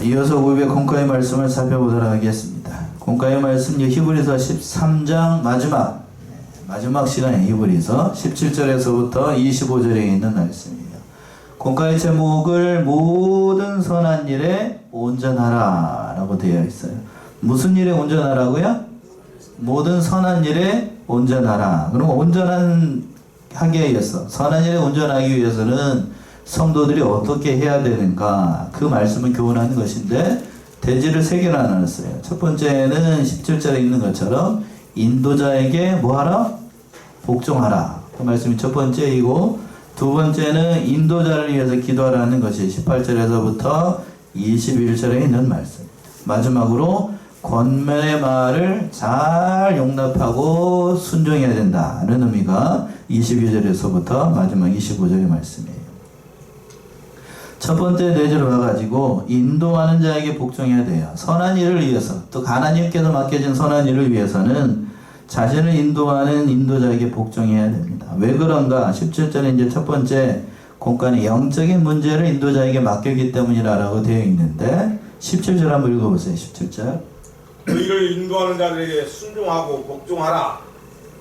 이어서 우리의 공과의 말씀을 살펴보도록 하겠습니다. 공과의 말씀 히브리서 13장 마지막 시간에 히브리서 17절에서부터 25절에 있는 말씀입니다. 공과의 제목을 모든 선한 일에 온전하라 라고 되어 있어요. 무슨 일에 온전하라고요? 모든 선한 일에 온전하라. 그럼 하기 위해서, 선한 일에 온전하기 위해서는 성도들이 어떻게 해야 되는가, 그 말씀을 교훈하는 것인데 대지를 3개로 나눴어요. 첫 번째는 17절에 있는 것처럼 인도자에게 뭐하라? 복종하라. 그 말씀이 첫 번째이고, 두 번째는 인도자를 위해서 기도하라는 것이 18절에서부터 21절에 있는 말씀. 마지막으로 권면의 말을 잘 용납하고 순종해야 된다는 의미가 22절에서부터 마지막 25절의 말씀이에요. 첫 번째 내주로 가가지고 인도하는 자에게 복종해야 돼요. 선한 일을 위해서, 또 하나님께서 맡겨진 선한 일을 위해서는 자신을 인도하는 인도자에게 복종해야 됩니다. 왜 그런가? 17절에 이제 첫 번째 공간의 영적인 문제를 인도자에게 맡겼기 때문이라고 되어 있는데 17절 한번 읽어보세요. 17절. 너희를 인도하는 자들에게 순종하고 복종하라.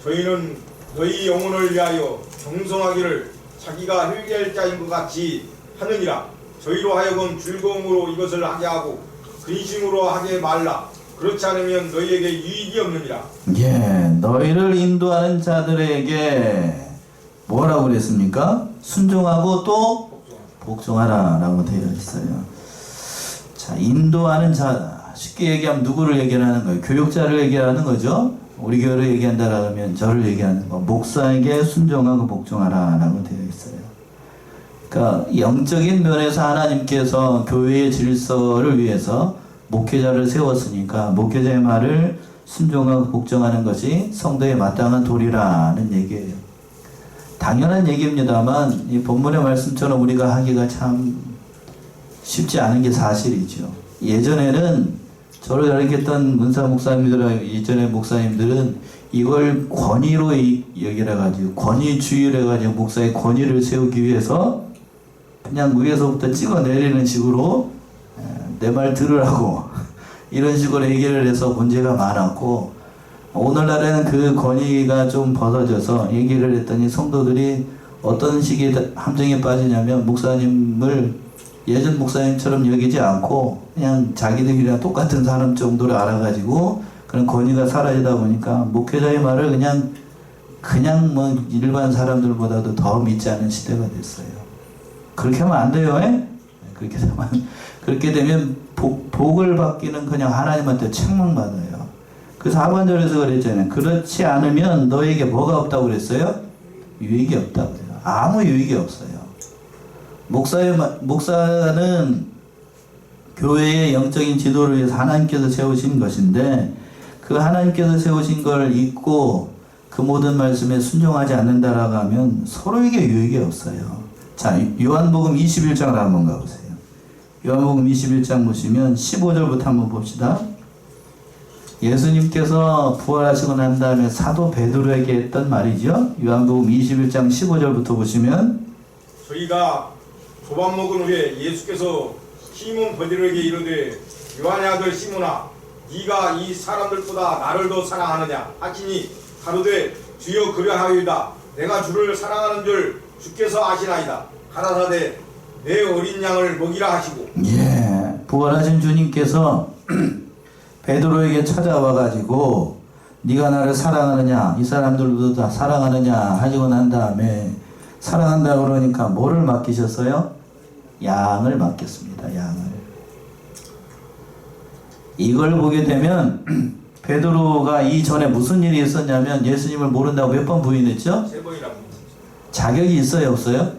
저희는 너희 영혼을 위하여 경성하기를 자기가 회개할 자인 것 같이 하느니라. 저희로 하여금 즐거움으로 이것을 하게 하고 근심으로 하게 말라. 그렇지 않으면 너희에게 유익이 없느니라. 예, 너희를 인도하는 자들에게 뭐라고 그랬습니까? 순종하고 또 복종하라 라고 되어 있어요. 자, 인도하는 자, 쉽게 얘기하면 누구를 얘기하는 거예요? 교육자를 얘기하는 거죠. 우리 교회를 얘기한다라면 저를 얘기하는 거. 목사에게 순종하고 복종하라 라고 되어 있어요. 그러니까 영적인 면에서 하나님께서 교회의 질서를 위해서 목회자를 세웠으니까 목회자의 말을 순종하고 복종하는 것이 성도의 마땅한 도리라는 얘기예요. 당연한 얘기입니다만 이 본문의 말씀처럼 우리가 하기가 참 쉽지 않은 게 사실이죠. 예전에는 저를 가르쳤던 문사 목사님들, 예전의 목사님들은 이걸 권위로 얘기를 해가지고, 권위주의를 해가지고 목사의 권위를 세우기 위해서 그냥 위에서부터 찍어 내리는 식으로 내 말 들으라고 이런 식으로 얘기를 해서 문제가 많았고, 오늘날에는 그 권위가 좀 벗어져서 얘기를 했더니 성도들이 어떤 식의 함정에 빠지냐면 목사님을 예전 목사님처럼 여기지 않고 그냥 자기들이랑 똑같은 사람 정도로 알아가지고 그런 권위가 사라지다 보니까 목회자의 말을 그냥 뭐 일반 사람들보다도 더 믿지 않는 시대가 됐어요. 그렇게 하면 안 돼요. 그렇게 되면 복을 받기는 그냥 하나님한테 책망받아요. 그래서 하반절에서 그랬잖아요. 그렇지 않으면 너에게 뭐가 없다고 그랬어요? 유익이 없다고 그래요. 아무 유익이 없어요. 목사는 교회의 영적인 지도를 위해서 하나님께서 세우신 것인데, 그 하나님께서 세우신 걸 잊고 그 모든 말씀에 순종하지 않는다라고 하면 서로에게 유익이 없어요. 자, 요한복음 21장을 한번 가보세요. 요한복음 21장 보시면 15절부터 한번 봅시다. 예수님께서 부활하시고 난 다음에 사도 베드로에게 했던 말이죠. 요한복음 21장 15절부터 보시면, 저희가 조밥 먹은 후에 예수께서 시몬 베드로에게 이르되 요한의 아들 시몬아, 네가 이 사람들보다 나를 더 사랑하느냐 하시니 가로되 주여 그러하이다. 내가 주를 사랑하는 줄 주께서 아시나이다. 가라사대 내 어린 양을 먹이라 하시고. 예, 부활하신 주님께서 베드로에게 찾아와 가지고 네가 나를 사랑하느냐, 이 사람들도 다 사랑하느냐 하시고 난 다음에 사랑한다고 그러니까 뭐를 맡기셨어요? 양을 맡겼습니다. 양을. 이걸 보게 되면 베드로가 이전에 무슨 일이 있었냐면 예수님을 모른다고 몇 번 부인했죠? 3번이라고. 자격이 있어요, 없어요?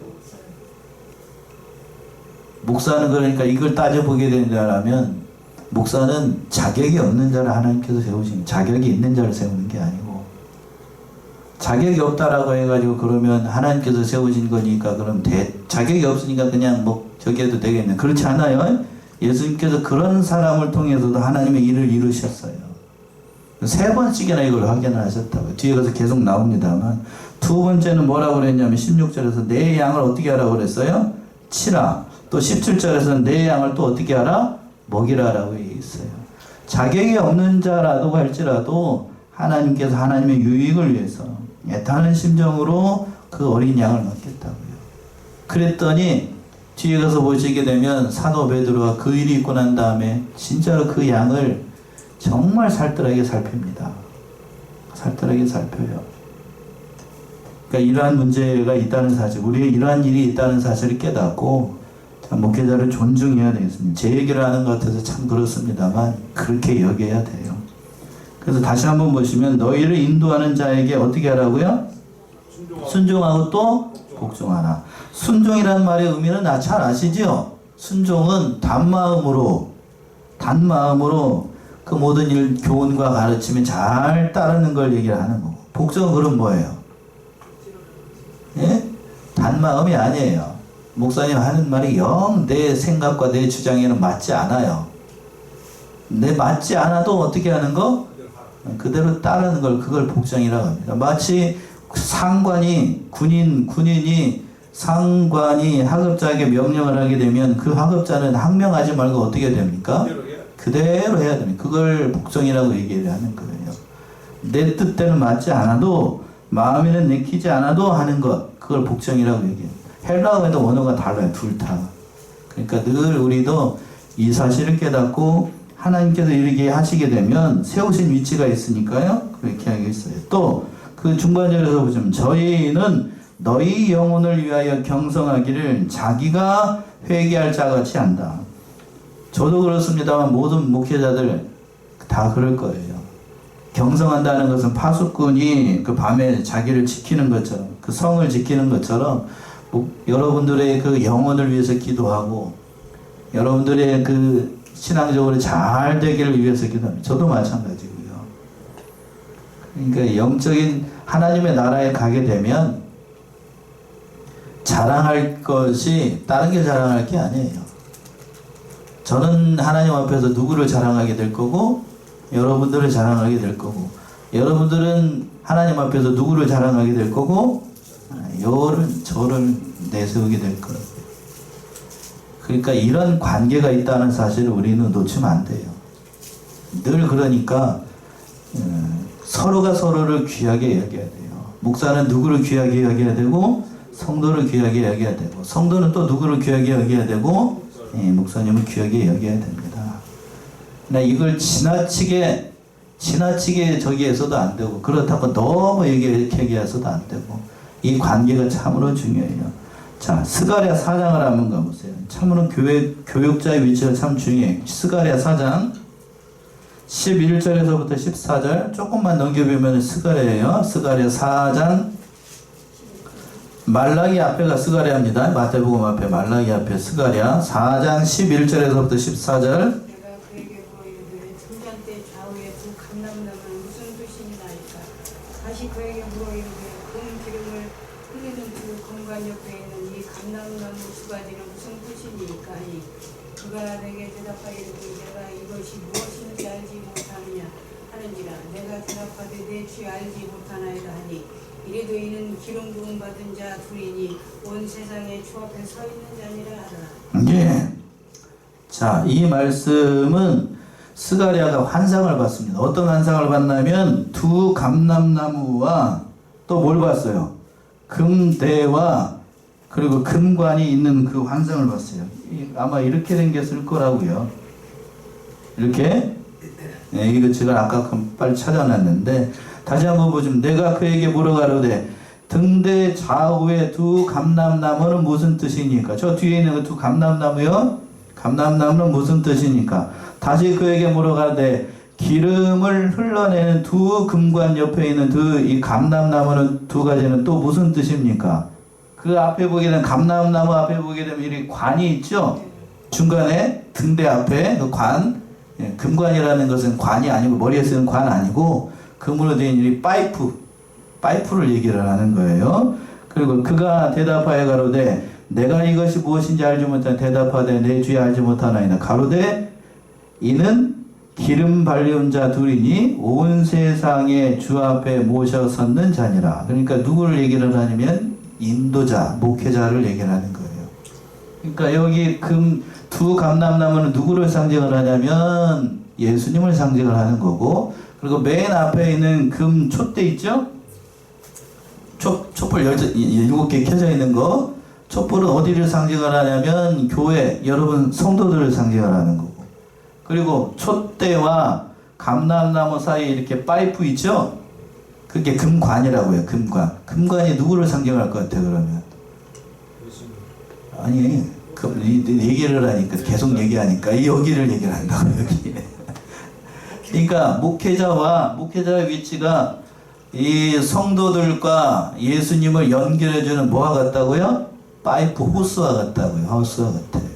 목사는 그러니까 이걸 따져보게 된다면 목사는 자격이 없는 자를 하나님께서 세우신, 자격이 있는 자를 세우는 게 아니고, 자격이 없다라고 해가지고 그러면 하나님께서 세우신 거니까 그럼 자격이 없으니까 그냥 뭐 저기 해도 되겠네. 그렇지 않아요. 예수님께서 그런 사람을 통해서도 하나님의 일을 이루셨어요. 3번씩이나 이걸 확인하셨다고 뒤에 가서 계속 나옵니다만, 두 번째는 뭐라고 그랬냐면 16절에서 내 양을 어떻게 하라고 그랬어요? 치라. 또 17절에서 내 양을 또 어떻게 하라? 먹이라라고 얘기했어요. 자격이 없는 자라도 할지라도 하나님께서 하나님의 유익을 위해서 애타는 심정으로 그 어린 양을 먹겠다고요. 그랬더니 뒤에 가서 보시게 되면 사도 베드로가 그 일이 있고 난 다음에 진짜로 그 양을 정말 살뜰하게 살핍니다. 살뜰하게 살펴요. 그러니까 이러한 문제가 있다는 사실, 우리의 이러한 일이 있다는 사실을 깨닫고 목회자를 존중해야 되겠습니다. 제 얘기를 하는 것 같아서 참 그렇습니다만 그렇게 여겨야 돼요. 그래서 다시 한번 보시면 너희를 인도하는 자에게 어떻게 하라고요? 순종하고 또 복종하라. 순종이라는 말의 의미는 잘 아시죠? 순종은 단마음으로 그 모든 일 교훈과 가르침에 잘 따르는 걸 얘기를 하는 거고, 복종은 그럼 뭐예요? 예? 단마음이 아니에요. 목사님 하는 말이 영 내 생각과 내 주장에는 맞지 않아요. 맞지 않아도 어떻게 하는 거? 그대로 따르는 걸, 그걸 복종이라고 합니다. 마치 군인이 상관이 하급자에게 명령을 하게 되면 그 하급자는 항명하지 말고 어떻게 됩니까? 그대로 해야 됩니다. 그걸 복종이라고 얘기를 하는 거예요. 내 뜻대로 맞지 않아도, 마음에는 내키지 않아도 하는 것, 그걸 복종이라고 얘기해요. 헬라어에도 원어가 달라요. 둘 다. 그러니까 늘 우리도 이 사실을 깨닫고 하나님께서 이렇게 하시게 되면 세우신 위치가 있으니까요. 그렇게 하겠어요. 또 그 중간절에서 보시면 저희는 너희 영혼을 위하여 경성하기를 자기가 회개할 자같이 한다. 저도 그렇습니다만 모든 목회자들 다 그럴 거예요. 경성한다는 것은 파수꾼이 그 밤에 자기를 지키는 것처럼, 그 성을 지키는 것처럼 여러분들의 그 영혼을 위해서 기도하고 여러분들의 그 신앙적으로 잘 되기를 위해서 기도합니다. 저도 마찬가지고요. 그러니까 영적인 하나님의 나라에 가게 되면 자랑할 것이 다른 게 자랑할 게 아니에요. 저는 하나님 앞에서 누구를 자랑하게 될 거고 여러분들을 자랑하게 될 거고, 여러분들은 하나님 앞에서 누구를 자랑하게 될 거고 저를 내세우게 될 거예요. 그러니까 이런 관계가 있다는 사실을 우리는 놓치면 안 돼요. 늘 그러니까 서로가 서로를 귀하게 여겨야 돼요. 목사는 누구를 귀하게 여겨야 되고 성도를 귀하게 여겨야 되고, 성도는 또 누구를 귀하게 여겨야 되고 목사님을 귀하게 여겨야 됩니다. 이걸 지나치게 저기에서도 안 되고, 그렇다고 너무 얘기해서도 안 되고, 이 관계가 참으로 중요해요. 자, 스가랴 4장을 한번 가보세요. 참으로 교육자의 위치가 참 중요해요. 스가랴 4장 11절에서부터 14절 조금만 넘겨보면 스가랴예요. 스가랴 4장, 말라기 앞에가 스가랴입니다. 마태복음 앞에 말라기 앞에 스가랴 4장 11절에서부터 14절. 내가 그에게 물어이르되 등잔대 좌우에 두 감람나무는 무슨 뜻이니나이까. 다시 그에게 물어이르되 금 기름을 흘리는 두 건관 옆에 있는 이 감람나무 수가지는 무슨 뜻이니까. 그가 내게 대답하이르되 내가 이것이 무엇인지 알지 못하느냐 하는지라. 내가 대답하되 내 주 알지 못하나이다 하니, 이래도 이는 기름 부음 받은 자 둘이니 온 세상에 주 앞에 서 있는 자니라 하더라. 예. 자, 이 말씀은 스가랴가 환상을 봤습니다. 어떤 환상을 봤냐면 두 감람나무와 또 뭘 봤어요? 금대와 그리고 금관이 있는 그 환상을 봤어요. 아마 이렇게 생겼을 거라고요. 이렇게. 네, 이거 제가 아까 빨리 찾아놨는데 다시 한번 보시면, 내가 그에게 물어가로되 등대 좌우에 두 감람나무는 무슨 뜻이니까. 저 뒤에 있는 그 두 감람나무요, 감람나무는 무슨 뜻이니까. 다시 그에게 물어가로되 기름을 흘러내는 두 금관 옆에 있는 이 감람나무는 두 가지는 또 무슨 뜻입니까? 그 앞에 보게 되면, 감람나무 앞에 보게 되면 이 관이 있죠. 중간에 등대 앞에 그 관, 금관이라는 것은 관이 아니고, 머리에 쓰는 관 아니고 금으로 된 이 파이프를 얘기를 하는 거예요. 그리고 그가 대답하여 가로되 내가 이것이 무엇인지 알지 못하나. 대답하되 내 주에 알지 못하나이다. 가로되 이는 기름 발리운 자 둘이니 온 세상에 주 앞에 모셔 섰는 자니라. 그러니까 누구를 얘기를 하냐면 인도자, 목회자를 얘기를 하는 거예요. 그러니까 여기 두 감람나무는 누구를 상징을 하냐면 예수님을 상징을 하는 거고, 그리고 맨 앞에 있는 금 촛대 있죠? 촛불 7개 켜져 있는 거, 촛불은 어디를 상징을 하냐면 교회, 여러분 성도들을 상징을 하는 거고, 그리고 촛대와 감람나무 사이에 이렇게 파이프 있죠? 그게 금관이라고요. 금관이 누구를 상징할 것 같아요, 그러면? 아니, 얘기를 하니까, 계속 얘기하니까, 여기를 얘기를 한다고, 여기. 그러니까, 목회자의 위치가 이 성도들과 예수님을 연결해주는 뭐와 같다고요? 파이프, 호스와 같다고요. 호스와 같아요.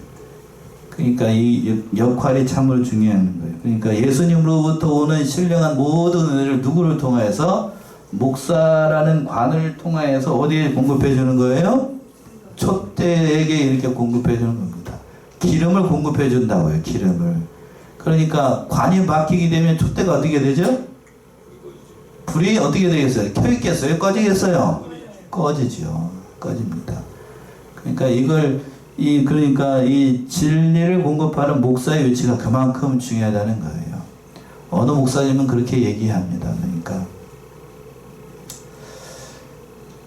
그러니까 이 역할이 참으로 중요한 거예요. 그러니까 예수님으로부터 오는 신령한 모든 은혜를 누구를 통해서? 목사라는 관을 통해서 어디에 공급해 주는 거예요? 촛대에게 이렇게 공급해 주는 겁니다. 기름을 공급해 준다고요. 기름을. 그러니까 관이 막히게 되면 촛대가 어떻게 되죠? 불이 어떻게 되겠어요? 켜 있겠어요? 꺼지겠어요? 꺼지죠. 꺼집니다. 그러니까 그러니까 이 진리를 공급하는 목사의 위치가 그만큼 중요하다는 거예요. 어느 목사님은 그렇게 얘기합니다. 그러니까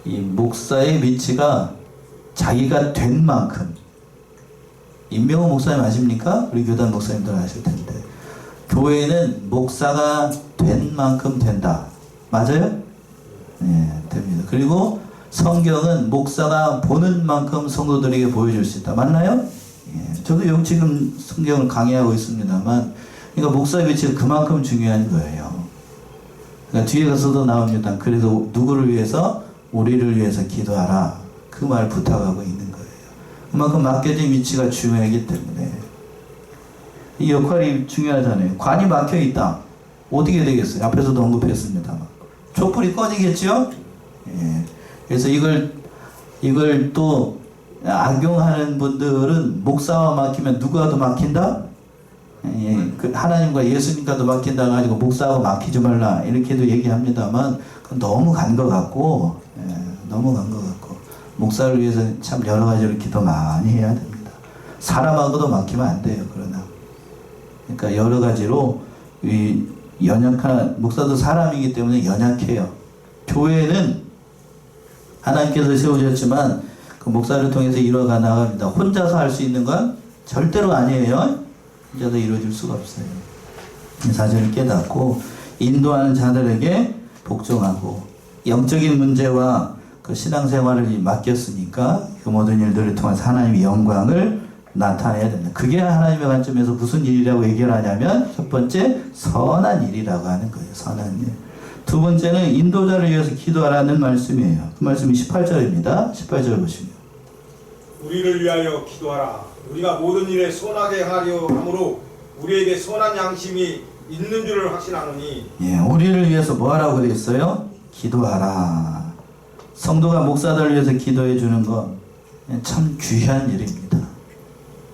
이 목사의 위치가 자기가 된 만큼, 임명호 목사님 아십니까? 우리 교단 목사님들 아실 텐데, 교회는 목사가 된 만큼 된다. 맞아요? 네, 됩니다. 그리고 성경은 목사가 보는 만큼 성도들에게 보여줄 수 있다. 맞나요? 예, 저도 지금 성경을 강의하고 있습니다만, 그러니까 목사의 위치가 그만큼 중요한 거예요. 그러니까 뒤에 가서도 나옵니다. 그래서 누구를 위해서? 우리를 위해서 기도하라. 그 말 부탁하고 있는 거예요. 그만큼 맡겨진 위치가 중요하기 때문에 이 역할이 중요하잖아요. 관이 막혀 있다. 어떻게 되겠어요? 앞에서도 언급했습니다만 촛불이 꺼지겠죠? 예. 그래서 이걸 또 악용하는 분들은 목사와 막히면 누구와도 막힌다? 예. 그 하나님과 예수님과도 막힌다 가지고 목사하고 막히지 말라 이렇게도 얘기합니다만 그건 너무 간 것 같고, 예. 너무 간 것 같고, 목사를 위해서 참 여러 가지로 기도 많이 해야 됩니다. 사람하고도 막히면 안 돼요. 그러나 그러니까 여러 가지로 이 연약한 목사도 사람이기 때문에 연약해요. 교회는 하나님께서 세우셨지만 그 목사를 통해서 이루어가 나갑니다. 혼자서 할 수 있는 건 절대로 아니에요. 혼자서 이루어질 수가 없어요. 이 사실을 깨닫고 인도하는 자들에게 복종하고, 영적인 문제와 그 신앙생활을 맡겼으니까 그 모든 일들을 통해서 하나님의 영광을 나타내야 된다. 그게 하나님의 관점에서 무슨 일이라고 얘기를 하냐면, 첫 번째 선한 일이라고 하는 거예요. 선한 일. 두 번째는 인도자를 위해서 기도하라는 말씀이에요. 그 말씀이 18절입니다. 18절 보시면, 우리를 위하여 기도하라. 우리가 모든 일에 선하게 하려 함으로 우리에게 선한 양심이 있는 줄을 확신하노니. 예, 우리를 위해서 뭐 하라고 그랬어요? 기도하라. 성도가 목사들을 위해서 기도해 주는 건 참 귀한 일입니다.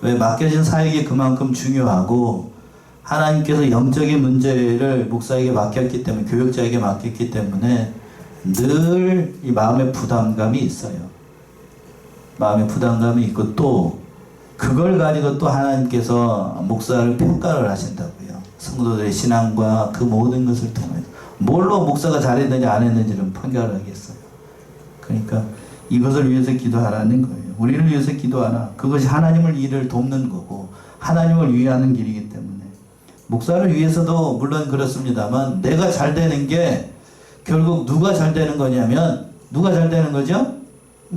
왜? 맡겨진 사역이 그만큼 중요하고, 하나님께서 영적인 문제를 목사에게 맡겼기 때문에, 교육자에게 맡겼기 때문에 늘 이 마음의 부담감이 있어요. 마음의 부담감이 있고, 또 그걸 가지고 또 하나님께서 목사를 평가를 하신다고요. 성도들의 신앙과 그 모든 것을 통해서 뭘로 목사가 잘했는지 안 했는지는 판결을 하겠어요. 그러니까 이것을 위해서 기도하라는 거예요. 우리를 위해서 기도하라. 그것이 하나님을 일을 돕는 거고 하나님을 위하는 길이기 때문에, 목사를 위해서도 물론 그렇습니다만, 내가 잘 되는 게 결국 누가 잘 되는 거냐면, 누가 잘 되는 거죠?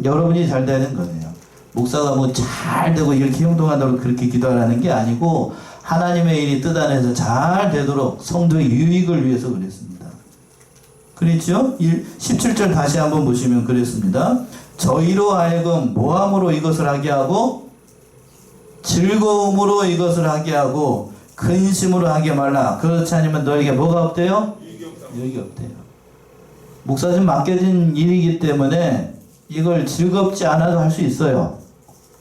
여러분이 잘 되는 거예요. 목사가 뭐 잘 되고 이렇게 형통하도록 그렇게 기도하라는 게 아니고, 하나님의 일이 뜻 안에서 잘 되도록 성도의 유익을 위해서 그랬습니다. 그랬죠? 17절 다시 한번 보시면 그랬습니다. 저희로 하여금 모함으로 이것을 하게 하고 즐거움으로 이것을 하게 하고 근심으로 하게 말라. 그렇지 않으면 너에게 뭐가 없대요? 유익이 없대요. 목사님 맡겨진 일이기 때문에 이걸 즐겁지 않아도 할 수 있어요.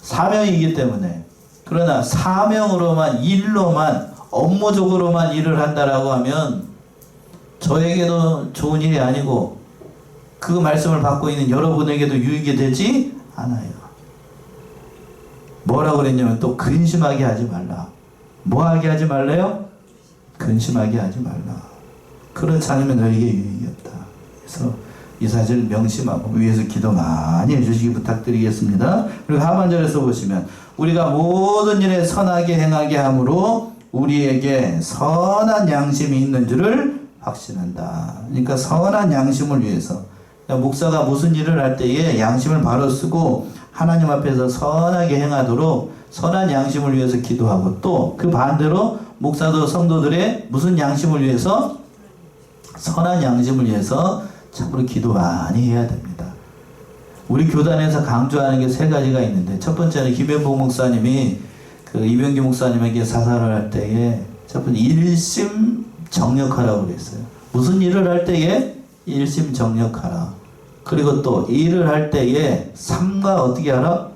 사명이기 때문에. 그러나 사명으로만, 일로만, 업무적으로만 일을 한다라고 하면 저에게도 좋은 일이 아니고 그 말씀을 받고 있는 여러분에게도 유익이 되지 않아요. 뭐라고 그랬냐면 또 근심하게 하지 말라. 뭐 하게 하지 말래요? 근심하게 하지 말라. 그렇지 않으면 너에게 유익이 없다. 그래서 이 사실을 명심하고 위에서 기도 많이 해주시기 부탁드리겠습니다. 그리고 하반절에서 보시면 우리가 모든 일에 선하게 행하게 함으로 우리에게 선한 양심이 있는 줄을 확신한다. 그러니까 선한 양심을 위해서 그러니까 목사가 무슨 일을 할 때에 양심을 바로 쓰고 하나님 앞에서 선하게 행하도록 선한 양심을 위해서 기도하고 또 그 반대로 목사도 성도들의 무슨 양심을 위해서 선한 양심을 위해서 참으로 기도 많이 해야 됩니다. 우리 교단에서 강조하는 게 세 가지가 있는데 첫 번째는 김현복 목사님이 그 이병기 목사님에게 사사를 할 때에 첫 번째 일심정력하라고 그랬어요. 무슨 일을 할 때에 일심정력하라. 그리고 또 일을 할 때에 삼가 어떻게 하라?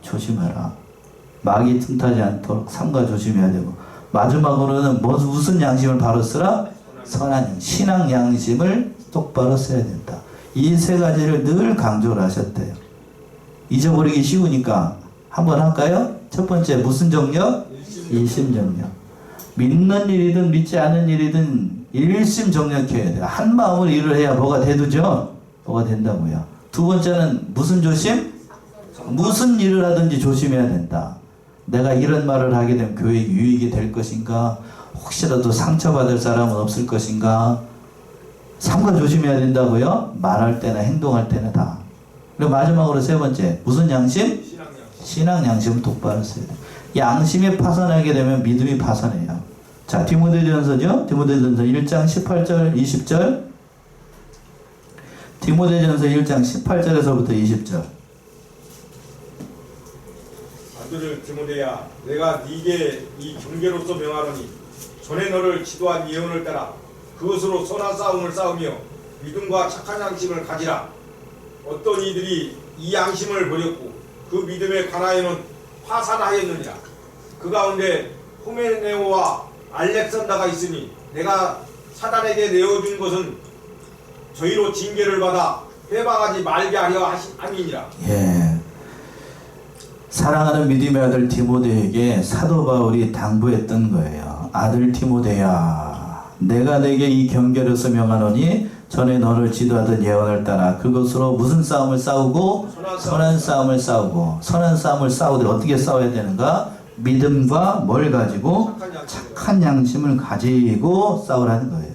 조심하라. 마귀 틈타지 않도록 삼가 조심해야 되고 마지막으로는 무슨 양심을 바로 쓰라? 선한 양심, 신앙 양심을 똑바로 써야 된다. 이 세 가지를 늘 강조를 하셨대요. 잊어버리기 쉬우니까 한번 할까요? 첫 번째 무슨 정력? 일심정력. 믿는 일이든 믿지 않는 일이든 일심정력해야 돼요. 한 마음으로 일을 해야 뭐가 되죠? 뭐가 된다고요. 두 번째는 무슨 조심? 무슨 일을 하든지 조심해야 된다. 내가 이런 말을 하게 되면 교회에 유익이 될 것인가? 혹시라도 상처받을 사람은 없을 것인가? 삼가 조심해야 된다고요? 말할 때나 행동할 때나 다. 그리고 마지막으로 세 번째 무슨 양심? 신앙 양심을 똑바로 써야 돼요. 양심이 파산하게 되면 믿음이 파산해요. 자, 디모데전서죠? 디모데전서 1장 18절 20절 디모데전서 1장 18절에서부터 20절 아들을 디모데야 내가 네게 이 경계로서 명하노니 전에 너를 지도한 예언을 따라 그것으로 선한 싸움을 싸우며 믿음과 착한 양심을 가지라. 어떤 이들이 이 양심을 버렸고 그 믿음에 관하여는 파산하였느니라. 그 가운데 후메네오와 알렉산더가 있으니 내가 사단에게 내어준 것은 저희로 징계를 받아 회방하지 말게 하려 함이니라. 예. 사랑하는 믿음의 아들 디모데에게 사도 바울이 당부했던 거예요. 아들 디모데야 내가 내게 이 경계로서 명하노니 전에 너를 지도하던 예언을 따라 그것으로 무슨 싸움을 싸우고 선한 싸움을 싸우고 선한 싸움을 싸우되 어떻게 싸워야 되는가? 믿음과 뭘 가지고 착한 양심을 가지고 싸우라는 거예요.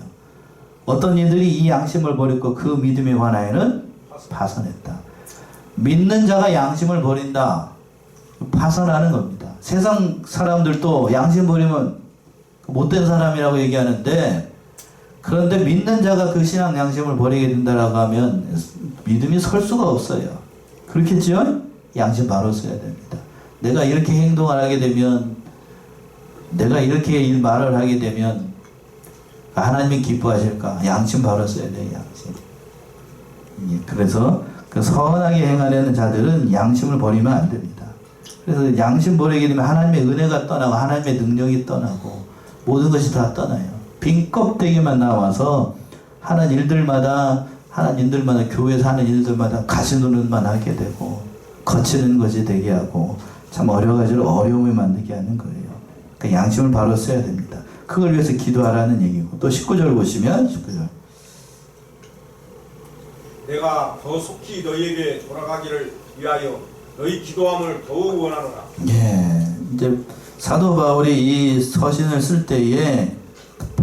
어떤 이들이 이 양심을 버렸고 그 믿음에 관하여는 파산했다. 믿는 자가 양심을 버린다. 파산하는 겁니다. 세상 사람들도 양심 버리면 못된 사람이라고 얘기하는데 그런데 믿는 자가 그 신앙 양심을 버리게 된다라고 하면 믿음이 설 수가 없어요. 그렇겠죠? 양심 바로 써야 됩니다. 내가 이렇게 행동을 하게 되면 내가 이렇게 말을 하게 되면 하나님이 기뻐하실까? 양심 바로 써야 돼요. 양심. 예, 그래서 그 선하게 행하려는 자들은 양심을 버리면 안 됩니다. 그래서 양심 버리게 되면 하나님의 은혜가 떠나고 하나님의 능력이 떠나고 모든 것이 다 떠나요. 빈 껍데기만 나와서 하는 일들마다 교회에서 하는 일들마다 가시노릇만 하게 되고 거치는 것이 되게 하고 참 여러 가지로 어려움을 만들게 하는 거예요. 그러니까 양심을 바로 써야 됩니다. 그걸 위해서 기도하라는 얘기고 또 19절 보시면 19절 내가 더 속히 너희에게 돌아가기를 위하여 너희 기도함을 더욱 원하노라. 예, 이제 사도 바울이 이 서신을 쓸 때에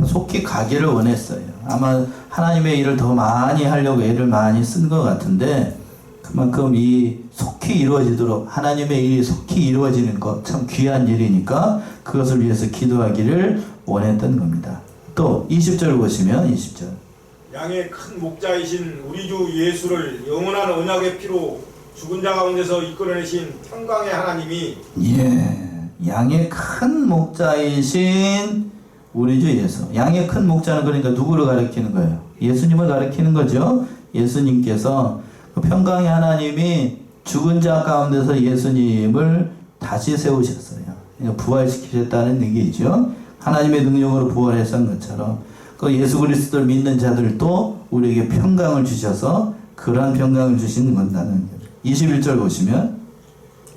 속히 가기를 원했어요. 아마 하나님의 일을 더 많이 하려고 애를 많이 쓴 것 같은데 그만큼 이 속히 이루어지도록 하나님의 일이 속히 이루어지는 것 참 귀한 일이니까 그것을 위해서 기도하기를 원했던 겁니다. 또 20절 보시면 20절 양의 큰 목자이신 우리 주 예수를 영원한 언약의 피로 죽은 자 가운데서 이끌어내신 평강의 하나님이 예, 양의 큰 목자이신 우리 주 예수. 양의 큰 목자는 그러니까 누구를 가리키는 거예요? 예수님을 가리키는 거죠. 예수님께서 그 평강의 하나님이 죽은 자 가운데서 예수님을 다시 세우셨어요. 그러니까 부활시키셨다는 얘기죠. 하나님의 능력으로 부활했던 것처럼 그 예수 그리스도를 믿는 자들도 우리에게 평강을 주셔서 그러한 평강을 주시는 건다는 거죠. 21절 보시면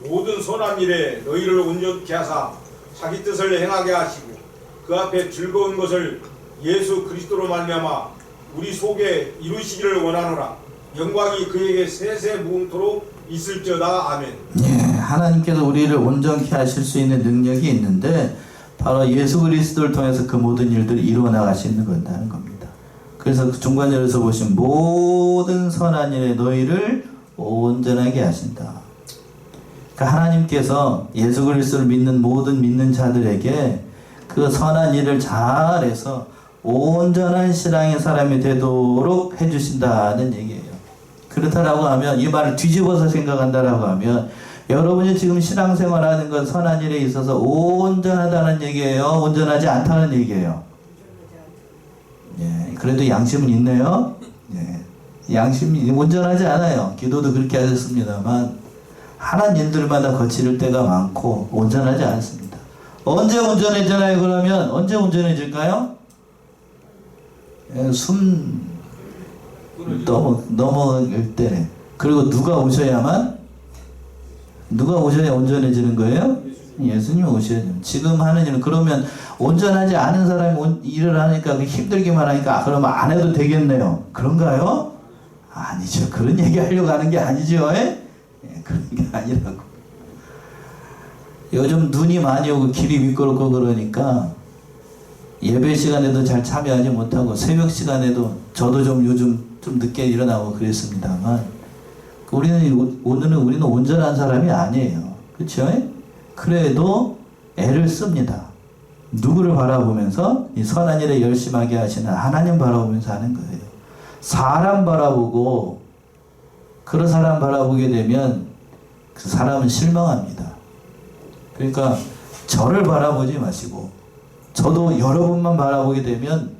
모든 선한 일에 너희를 온전케 하사 자기 뜻을 행하게 하시고 그 앞에 즐거운 것을 예수 그리스도로 말미암아 우리 속에 이루시기를 원하노라. 영광이 그에게 세세 무궁토록 있을지어다. 아멘. 예, 하나님께서 우리를 온전케 하실 수 있는 능력이 있는데 바로 예수 그리스도를 통해서 그 모든 일들을 이루어 나가시는 건다는 겁니다. 그래서 중간절에서 보신 모든 선한 일에 너희를 온전하게 하신다. 그러니까 하나님께서 예수 그리스도를 믿는 모든 믿는 자들에게 그 선한 일을 잘해서 온전한 신앙의 사람이 되도록 해주신다는 얘기예요. 그렇다라고 하면, 이 말을 뒤집어서 생각한다라고 하면, 여러분이 지금 신앙생활하는 건 선한 일에 있어서 온전하다는 얘기예요? 온전하지 않다는 얘기예요? 예, 그래도 양심은 있네요. 예, 양심이 온전하지 않아요. 기도도 그렇게 하셨습니다만 하는 일들마다 거칠 때가 많고 온전하지 않습니다. 언제 온전해지나요? 그러면 언제 온전해질까요? 예, 숨 넘어갈 때. 그리고 누가 오셔야 온전해지는 거예요? 예수님 오셔야죠. 지금 하는 일은, 그러면 온전하지 않은 사람이 일을 하니까 힘들기만 하니까 그러면 안 해도 되겠네요. 그런가요? 아니죠. 그런 얘기 하려고 하는 게 아니죠. 예, 그런 게 아니라고. 요즘 눈이 많이 오고 길이 미끄럽고 그러니까 예배 시간에도 잘 참여하지 못하고 새벽 시간에도 저도 좀 요즘 좀 늦게 일어나고 그랬습니다만 우리는 온전한 사람이 아니에요. 그렇죠? 그래도 애를 씁니다. 누구를 바라보면서? 이 선한 일에 열심하게 하시는 하나님 바라보면서 하는 거예요. 사람 바라보고 그런 사람 바라보게 되면 그 사람은 실망합니다. 그러니까 저를 바라보지 마시고, 저도 여러분만 바라보게 되면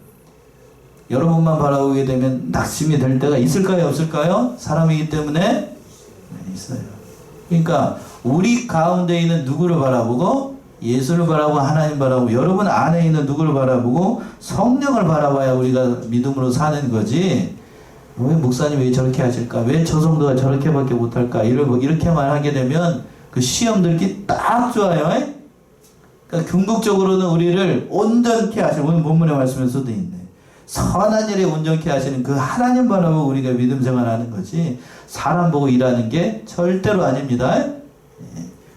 낙심이 될 때가 있을까요? 없을까요? 사람이기 때문에 네, 있어요. 그러니까 우리 가운데 있는 누구를 바라보고, 예수를 바라보고 하나님 바라보고, 여러분 안에 있는 누구를 바라보고 성령을 바라봐야 우리가 믿음으로 사는 거지. 왜 목사님 왜 저렇게 하실까? 왜 저 성도가 저렇게밖에 못할까? 이렇게만 하게 되면 그 시험 들기 딱 좋아요. 그러니까 궁극적으로는 우리를 온전케 하시는, 오늘 본문의 말씀에서도 있네. 선한 일에 온전케 하시는 그 하나님 바라보고 우리가 믿음 생활하는 거지, 사람 보고 일하는 게 절대로 아닙니다.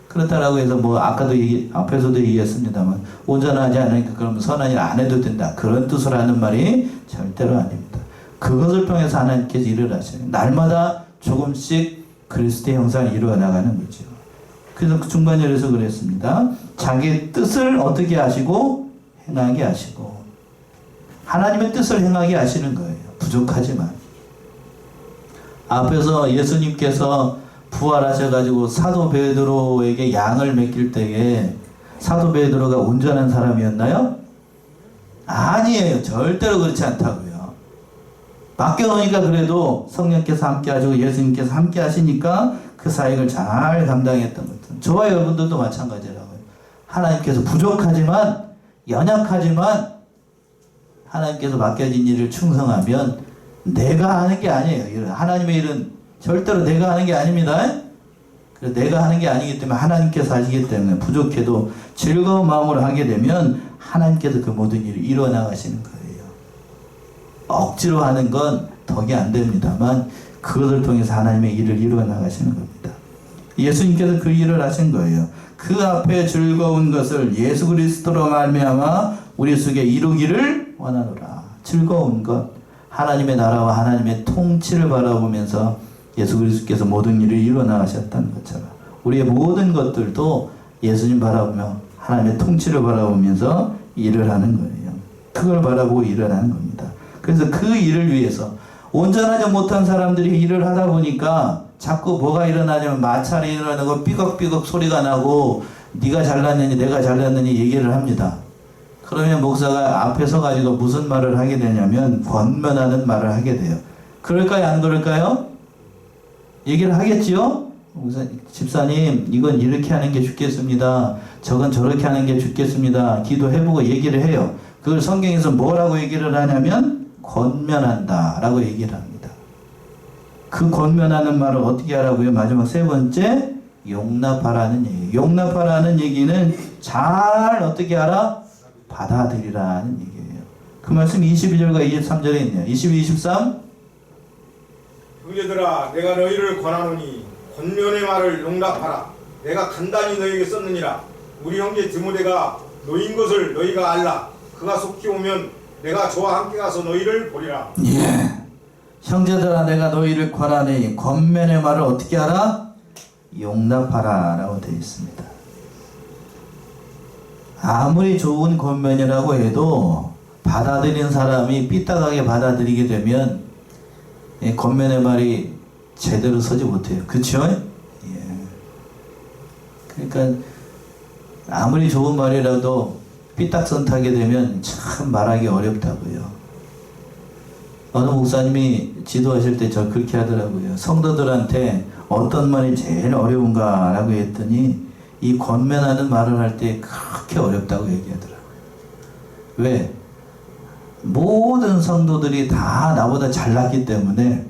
그렇다라고 해서 아까도 앞에서도 얘기했습니다만 온전하지 않으니까 그러면 선한 일 안 해도 된다, 그런 뜻으로 하는 말이 절대로 아닙니다. 그것을 통해서 하나님께서 일을 하시는, 날마다 조금씩 그리스도의 형상을 이루어 나가는 거죠. 그래서 중간절에서 그랬습니다. 자기의 뜻을 어떻게 하시고 행하게 하시고, 하나님의 뜻을 행하게 하시는 거예요. 부족하지만. 앞에서 예수님께서 부활하셔가지고 사도 베드로에게 양을 맡길 때에 사도 베드로가 온전한 사람이었나요? 아니에요. 절대로 그렇지 않다고요. 맡겨놓으니까 그래도 성령께서 함께 하시고 예수님께서 함께 하시니까 그 사역을 잘 감당했던 것은, 저와 여러분들도 마찬가지라고요. 하나님께서 부족하지만, 연약하지만 하나님께서 맡겨진 일을 충성하면 내가 하는 게 아니에요. 하나님의 일은 절대로 내가 하는 게 아닙니다. 그래서 내가 하는 게 아니기 때문에 하나님께서 하시기 때문에 부족해도 즐거운 마음으로 하게 되면 하나님께서 그 모든 일을 이루어 나가시는 거예요. 억지로 하는 건 덕이 안 됩니다만 그것을 통해서 하나님의 일을 이루어 나가시는 겁니다. 예수님께서 그 일을 하신 거예요. 그 앞에 즐거운 것을 예수 그리스도로 말미암아 우리 속에 이루기를 원하노라. 즐거운 것, 하나님의 나라와 하나님의 통치를 바라보면서 예수 그리스도께서 모든 일을 이루어 나가셨다는 것처럼 우리의 모든 것들도 예수님 바라보며 하나님의 통치를 바라보면서 일을 하는 거예요. 그걸 바라보고 일을 하는 겁니다. 그래서 그 일을 위해서 온전하지 못한 사람들이 일을 하다 보니까 자꾸 뭐가 일어나냐면 마찰이 일어나고 삐걱삐걱 소리가 나고 네가 잘났느니 내가 잘났느니 얘기를 합니다. 그러면 목사가 앞에 서가지고 무슨 말을 하게 되냐면 권면하는 말을 하게 돼요. 그럴까요? 안 그럴까요? 얘기를 하겠지요? 집사님, 이건 이렇게 하는 게 좋겠습니다. 저건 저렇게 하는 게 좋겠습니다. 기도해보고 얘기를 해요. 그걸 성경에서 뭐라고 얘기를 하냐면 권면한다 라고 얘기를 합니다. 그 권면하는 말을 어떻게 하라고요? 마지막 세 번째, 용납하라는 얘기예요. 용납하라는 얘기는 잘 어떻게 하라? 받아들이라는 얘기예요. 그 말씀 22절과 23절에 있네요. 22, 23. 형제들아 내가 너희를 권하노니 권면의 말을 용납하라. 내가 간단히 너희에게 썼느니라. 우리 형제 디모데가 너희인 것을 너희가 알라. 그가 속히 오면 내가 저와 함께 가서 너희를 보리라. 예. 형제들아 내가 너희를 권하니 권면의 말을 어떻게 하라? 용납하라 라고 되어 있습니다. 아무리 좋은 권면이라고 해도 받아들이는 사람이 삐딱하게 받아들이게 되면 권면의 말이 제대로 서지 못해요. 그쵸? 예. 그러니까 아무리 좋은 말이라도 삐딱선 타게 되면 참 말하기 어렵다고요. 어느 목사님이 지도하실 때 저 그렇게 하더라고요. 성도들한테 어떤 말이 제일 어려운가 라고 했더니 이 권면하는 말을 할 때 그렇게 어렵다고 얘기하더라고요. 왜? 모든 성도들이 다 나보다 잘났기 때문에,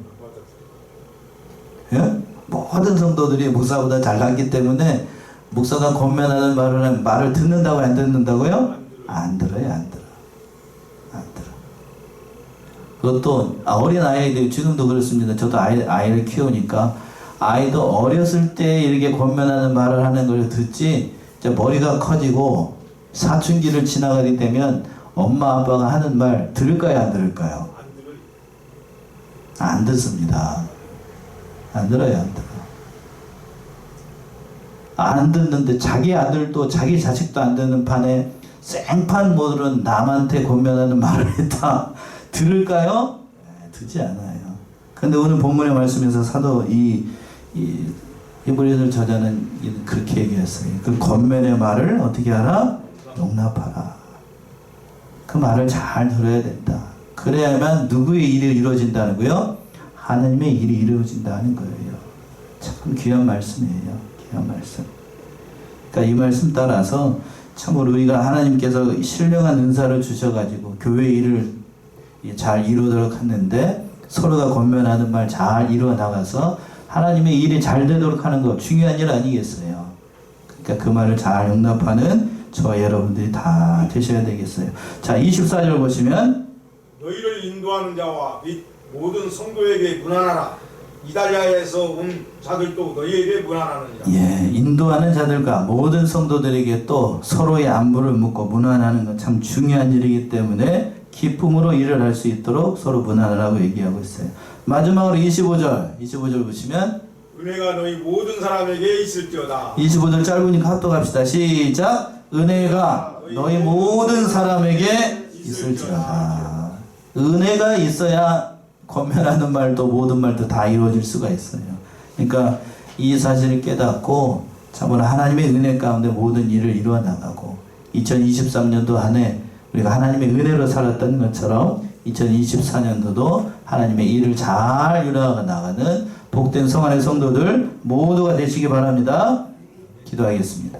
예? 모든 성도들이 목사보다 잘났기 때문에 목사가 권면하는 말을 듣는다고 안 듣는다고요? 안 들어요. 안 들어. 그것도 어린 아이들 지금도 그렇습니다. 저도 아이를 키우니까 아이도 어렸을 때 이렇게 권면하는 말을 하는 걸 듣지 이제 머리가 커지고 사춘기를 지나가게 되면 엄마 아빠가 하는 말 들을까요? 안 들을까요? 안 듣습니다. 안 들어요. 안 들어. 안 듣는데 자기 아들도 자기 자식도 안 듣는 판에 생판 모드는 남한테 권면하는 말을 했다. 들을까요? 듣지 않아요. 근데 오늘 본문의 말씀에서 사도 이 히브리서 저자는 그렇게 얘기했어요. 그 권면의 말을 어떻게 하라? 용납하라. 그 말을 잘 들어야 된다. 그래야만 누구의 일이 이루어진다는 거요? 하나님의 일이 이루어진다는 거예요. 참 귀한 말씀이에요. 귀한 말씀. 그러니까 이 말씀 따라서 참으로 우리가 하나님께서 신령한 은사를 주셔가지고 교회 일을 잘 이루도록 하는데 서로가 권면하는 말 잘 이루어 나가서 하나님의 일이 잘 되도록 하는 거 중요한 일 아니겠어요? 그러니까 그 말을 잘 용납하는 저와 여러분들이 다 되셔야 되겠어요. 자, 24절 보시면 너희를 인도하는 자와 및 모든 성도에게 문안하라. 이달리아에서 온 자들도 너희에게 문안하느니라. 예, 인도하는 자들과 모든 성도들에게 또 서로의 안부를 묻고 문안하는 건 참 중요한 일이기 때문에 기쁨으로 일을 할 수 있도록 서로 문안하라고 얘기하고 있어요. 마지막으로 25절 보시면 은혜가 너희 모든 사람에게 있을지어다. 25절 짧으니까 합독합시다. 시작. 은혜가 너희 모든 사람에게 있을지어다. 은혜가 있어야 권면하는 말도 모든 말도 다 이루어질 수가 있어요. 그러니까 이 사실을 깨닫고 참으로 하나님의 은혜 가운데 모든 일을 이루어 나가고 2023년도 한 해 우리가 하나님의 은혜로 살았던 것처럼 2024년도도 하나님의 일을 잘 이루어 나가는 복된 성안의 성도들 모두가 되시기 바랍니다. 기도하겠습니다.